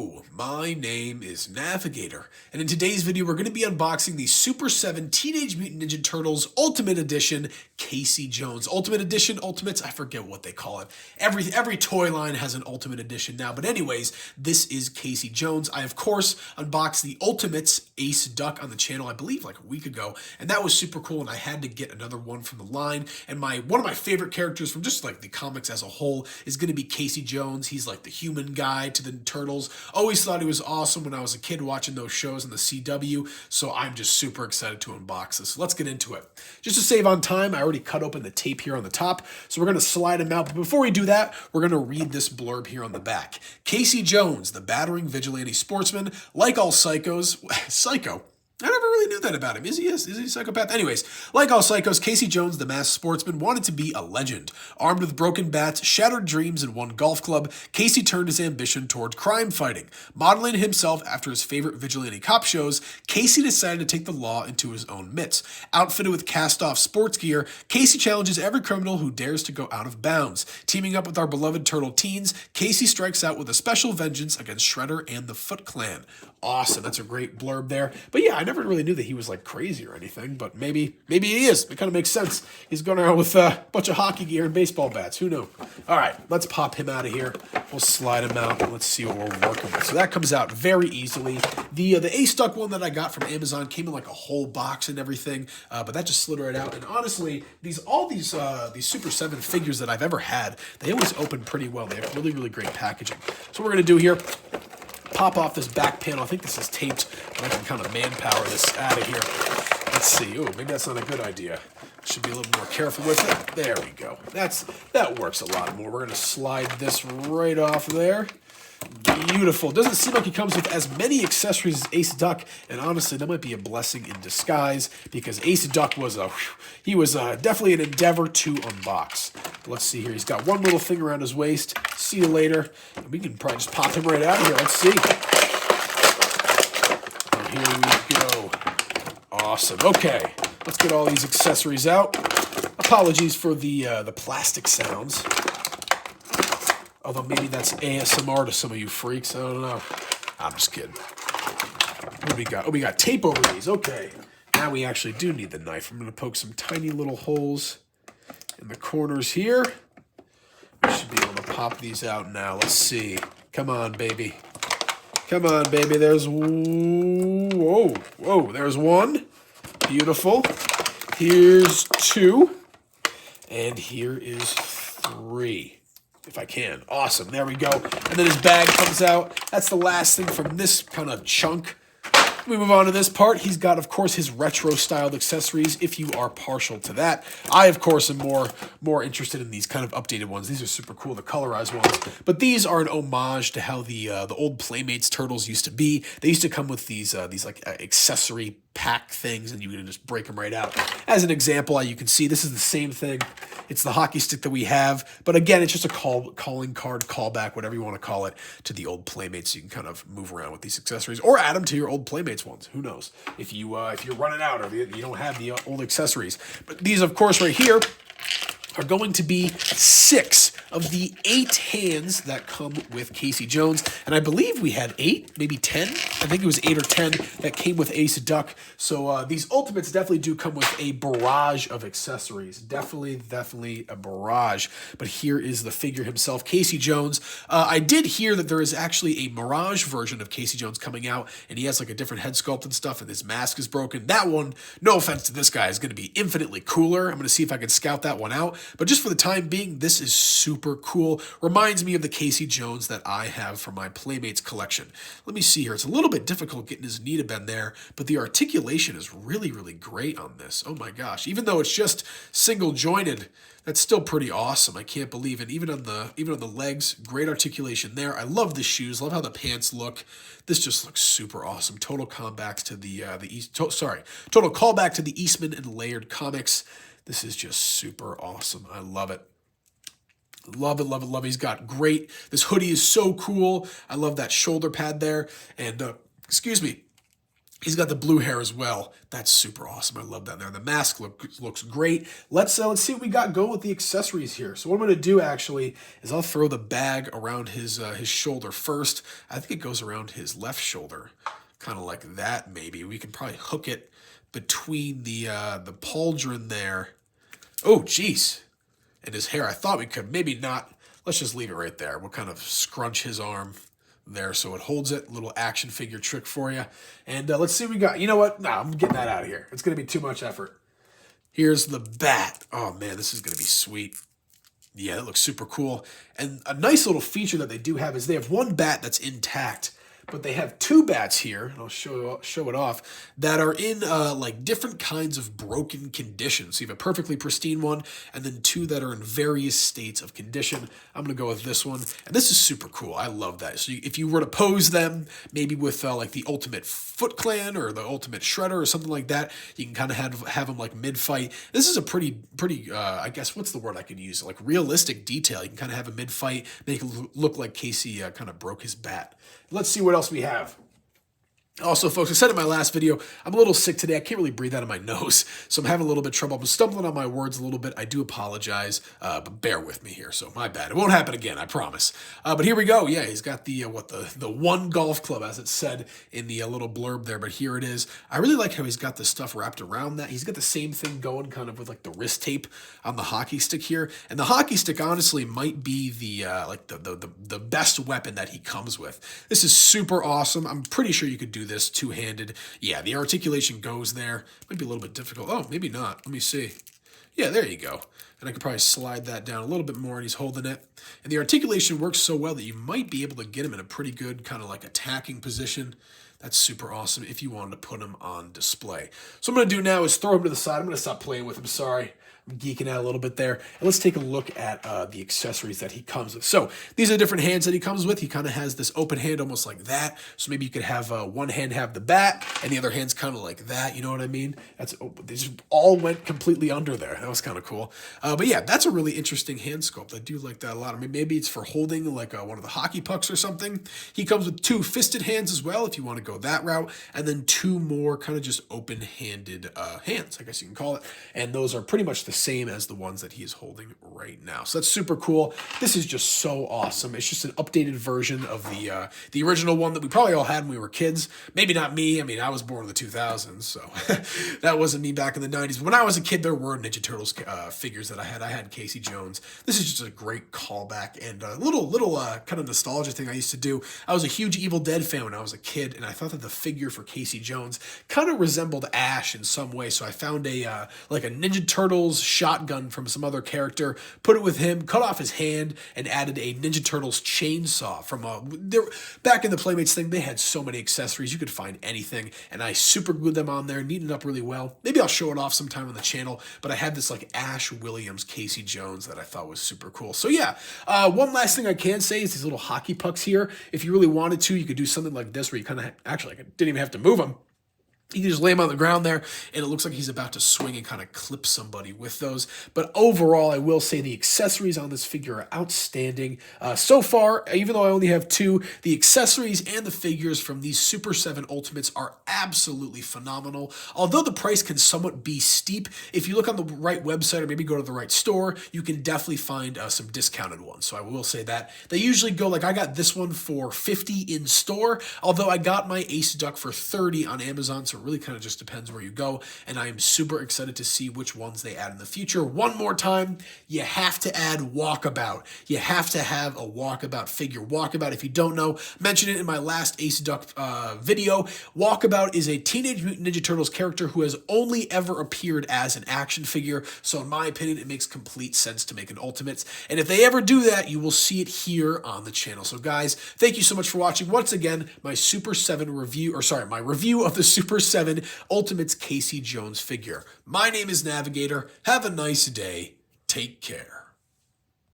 Hello, my name is Navigator, and in today's video we're going to be unboxing the Super 7 Teenage Mutant Ninja Turtles Ultimate Edition Casey Jones. Ultimate Edition, Ultimates, I forget what they call it. Every toy line has an Ultimate Edition now, but anyways, this is Casey Jones. I, of course, unboxed the Ultimates Ace Duck on the channel, I believe like a week ago, and that was super cool, and I had to get another one from the line, and one of my favorite characters from just like the comics as a whole is going to be Casey Jones. He's like the human guy to the Turtles. Always thought he was awesome when I was a kid watching those shows in the CW, so I'm just super excited to unbox this. So let's get into it. Just to save on time, I already cut open the tape here on the top, so we're going to slide him out. But before we do that, we're going to read this blurb here on the back. Casey Jones, the battering vigilante sportsman, like all psychos, psycho? I never really knew that about him. Is he a psychopath? Anyways, like all psychos, Casey Jones, the masked sportsman, wanted to be a legend. Armed with broken bats, shattered dreams, and one golf club, Casey turned his ambition toward crime fighting. Modeling himself after his favorite vigilante cop shows, Casey decided to take the law into his own mitts. Outfitted with cast-off sports gear, Casey challenges every criminal who dares to go out of bounds. Teaming up with our beloved turtle teens, Casey strikes out with a special vengeance against Shredder and the Foot Clan. Awesome, that's a great blurb there. But yeah, I never really knew that he was like crazy or anything, but maybe he is. It kind of makes sense. He's going around with a bunch of hockey gear and baseball bats. Who knows? All right, let's pop him out of here. We'll slide him out and let's see what we're working with. So that comes out very easily. The Ace Duck one that I got from Amazon came in like a whole box and everything, but that just slid right out. And honestly, all these Super 7 figures that I've ever had, they always open pretty well. They have really great packaging. So what we're gonna do here, pop off this back panel. I think this is taped, but I can kind of manpower this out of here. Let's see. Oh, maybe that's not a good idea. Should be a little more careful with it. There we go. That works a lot more. We're going to slide this right off there. Beautiful. Doesn't seem like he comes with as many accessories as Ace Duck, and honestly, that might be a blessing in disguise because Ace Duck was definitely an endeavor to unbox. Let's see here. He's got one little thing around his waist. See you later. And we can probably just pop him right out of here. Let's see. And here we go. Awesome. Okay, let's get all these accessories out. Apologies for the plastic sounds. Although maybe that's ASMR to some of you freaks. I don't know. I'm just kidding. What do we got? Oh, we got tape over these. Okay. Now we actually do need the knife. I'm going to poke some tiny little holes in the corners here. We should be able to pop these out now. Let's see. Come on, baby. Come on, baby. There's... Whoa. There's one. Beautiful. Here's two. And here is three. If I can. Awesome. There we go. And then his bag comes out. That's the last thing from this kind of chunk. We move on to this part. He's got, of course, his retro-styled accessories, if you are partial to that. I, of course, am more interested in these kind of updated ones. These are super cool, the colorized ones. But these are an homage to how the old Playmates Turtles used to be. They used to come with these like accessory pack things, and you can just break them right out. As an example, you can see this is the same thing. It's the hockey stick that we have, but again, it's just a calling card, callback, whatever you want to call it, to the old Playmates. So you can kind of move around with these accessories, or add them to your old Playmates ones. Who knows? If you're running out or you don't have the old accessories. But these, of course, right here are going to be 6 of the 8 hands that come with Casey Jones. And I believe we had 8, maybe 10. I think it was 8 or 10 that came with Ace Duck. So these Ultimates definitely do come with a barrage of accessories. Definitely a barrage. But here is the figure himself, Casey Jones. I did hear that there is actually a Mirage version of Casey Jones coming out, and he has like a different head sculpt and stuff, and his mask is broken. That one, no offense to this guy, is going to be infinitely cooler. I'm going to see if I can scout that one out. But just for the time being, this is super cool. Reminds me of the Casey Jones that I have for my Playmates collection. Let me see here. It's a little bit difficult getting his knee to bend there, but the articulation is really great on this. Oh my gosh. Even though it's just single jointed, that's still pretty awesome. I can't believe it. Even on the legs, great articulation there. I love the shoes. Love how the pants look. This just looks super awesome. Total callback to total callback to the Eastman and Laird comics. This is just super awesome. I love it. Love it. He's got great. This hoodie is so cool. I love that shoulder pad there. And, excuse me. He's got the blue hair as well. That's super awesome. I love that there. The mask looks great. Let's see what we got going with the accessories here. So what I'm going to do actually is I'll throw the bag around his shoulder first. I think it goes around his left shoulder, kind of like that maybe. We can probably hook it between the pauldron there. Oh, geez. And his hair. I thought we could. Maybe not. Let's just leave it right there. We'll kind of scrunch his arm there so it holds it. Little action figure trick for you. And let's see what we got. You know what? Nah, I'm getting that out of here. It's going to be too much effort. Here's the bat. Oh, man, this is going to be sweet. Yeah, that looks super cool. And a nice little feature that they do have is they have one bat that's intact, but they have two bats here, and I'll show it off, that are in like different kinds of broken conditions. So you have a perfectly pristine one, and then two that are in various states of condition. I'm going to go with this one, and this is super cool. I love that. So if you were to pose them, maybe with like the Ultimate Foot Clan or the Ultimate Shredder or something like that, you can kind of have them like mid-fight. This is a pretty I guess, what's the word I could use? Like realistic detail. You can kind of have a mid-fight, make it look like Casey kind of broke his bat. Let's see what else we have. Also, folks, I said in my last video, I'm a little sick today. I can't really breathe out of my nose, so I'm having a little bit of trouble. I'm stumbling on my words a little bit. I do apologize, but bear with me here. So my bad. It won't happen again, I promise. But here we go. Yeah, he's got the one golf club, as it said in the little blurb there. But here it is. I really like how he's got the stuff wrapped around that. He's got the same thing going, kind of with like the wrist tape on the hockey stick here. And the hockey stick, honestly, might be the best weapon that he comes with. This is super awesome. I'm pretty sure you could do this two-handed. Yeah, the articulation goes there. Might be a little bit difficult. Oh, maybe not. Let me see. Yeah, there you go. And I could probably slide that down a little bit more, and he's holding it. And the articulation works so well that you might be able to get him in a pretty good kind of like attacking position. That's super awesome if you wanted to put him on display. So what I'm going to do now is throw him to the side. I'm going to stop playing with him. Sorry. I'm geeking out a little bit there. And let's take a look at the accessories that he comes with. So these are different hands that he comes with. He kind of has this open hand almost like that. So maybe you could have one hand have the bat and the other hand's kind of like that. You know what I mean? They just all went completely under there. That was kind of cool. But yeah, that's a really interesting hand sculpt. I do like that a lot. I mean, maybe it's for holding like one of the hockey pucks or something. He comes with two fisted hands as well if you want to go that route. And then two more kind of just open-handed hands, I guess you can call it. And those are pretty much the same as the ones that he is holding right now. So that's super cool. This is just so awesome. It's just an updated version of the original one that we probably all had when we were kids. Maybe not me. I mean, I was born in the 2000s, so that wasn't me back in the 90s. But when I was a kid, there were Ninja Turtles figures that I had. I had Casey Jones. This is just a great callback and a little kind of nostalgia thing I used to do. I was a huge Evil Dead fan when I was a kid, and I thought that the figure for Casey Jones kind of resembled Ash in some way. So I found like a Ninja Turtles shotgun from some other character, put it with him, cut off his hand, and added a Ninja Turtles chainsaw from back in the Playmates thing. They had so many accessories. You could find anything, and I super glued them on there, neatened up really well. Maybe I'll show it off sometime on the channel, but I had this like Ash Williams Casey Jones that I thought was super cool. So yeah, one last thing I can say is these little hockey pucks here. If you really wanted to, you could do something like this where you kind of actually didn't even have to move them. You can just lay him on the ground there, and it looks like he's about to swing and kind of clip somebody with those. But overall, I will say the accessories on this figure are outstanding. So far, even though I only have two, the accessories and the figures from these Super 7 Ultimates are absolutely phenomenal. Although the price can somewhat be steep, if you look on the right website or maybe go to the right store, you can definitely find some discounted ones. So I will say that. They usually go, like I got this one for $50 in store, although I got my Ace Duck for $30 on Amazon, so it really kind of just depends where you go, and I am super excited to see which ones they add in the future. One more time, you have to add Walkabout. You have to have a Walkabout figure. Walkabout, if you don't know, mentioned it in my last Ace Duck video. Walkabout is a Teenage Mutant Ninja Turtles character who has only ever appeared as an action figure, so in my opinion, it makes complete sense to make an Ultimates, and if they ever do that, you will see it here on the channel. So guys, thank you so much for watching. Once again, my my review of the Super 7 Ultimates Casey Jones figure. My name is Navigator. Have a nice day. Take care.